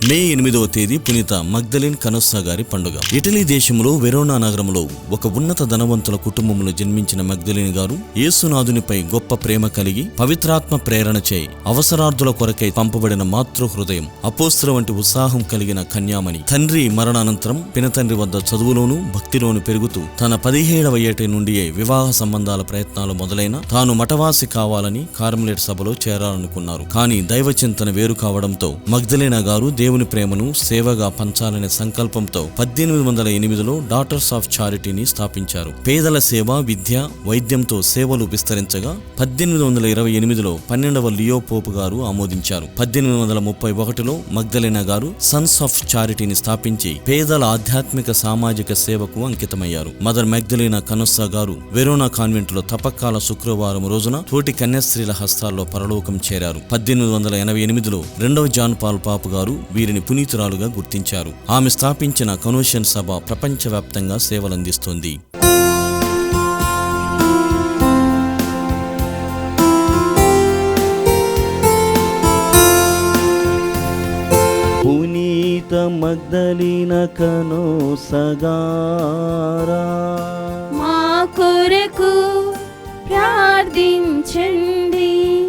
మే 8వ తేదీ పునీత మగ్దలేన్ కనొస్సా గారి పండుగ. ఇటలీ దేశంలో వెరోనా నగరంలో ఒక ఉన్నత ధనవంతుల కుటుంబంలో జన్మించిన మగ్దలేన్ గారు యేసునాథునిపై గొప్ప ప్రేమ కలిగి పవిత్రాత్మ ప్రేరణ చేయి అవసరార్థుల కొరకై పంపబడిన మాతృ హృదయం, అపోస్తల వంటి ఉత్సాహం కలిగిన కన్యామణి. తండ్రి మరణానంతరం పినతండ్రి వద్ద చదువులోను భక్తిలోను పెరుగుతూ తన 17వ ఏట నుండియే వివాహ సంబంధాల ప్రయత్నాలు మొదలైన తాను మఠవాసి కావాలని కార్మెలేట్ సభలో చేరాలనుకున్నారు. కానీ దైవ చింతన వేరు కావడంతో మగ్దలేనా గారు దేవుని ప్రేమను సేవగా పంచాలనే సంకల్పంతో 1808లో డాటర్స్ ఆఫ్ చారిటీని స్థాపించారు. పేదల సేవ, విద్య, వైద్యంతో సేవలు విస్తరించగా 1828లో 12వ లియో పోపు గారు ఆమోదించారు. 1831లో మగ్దలేనా గారు సన్స్ ఆఫ్ చారిటీని స్థాపించి పేదల ఆధ్యాత్మిక సామాజిక సేవకు అంకితమయ్యారు. మదర్ మగ్దలేనా కనొస్సా గారు వెరోనా కాన్వెంట్ లో తపక్కాల శుక్రవారం రోజున తోటి కన్యాస్త్రీల హస్తాల్లో పరలోకం చేరారు. 1888లో 2వ జాన్ పాల్ పాపు గారు వీరిని పునీతురాలుగా గుర్తించారు. ఆమె స్థాపించిన కనోషియన్ సభ ప్రపంచవ్యాప్తంగా సేవలందిస్తోంది. పునీత మగ్దలేనా కనొస్సా గారా మా కొరకు ప్రార్థించండి.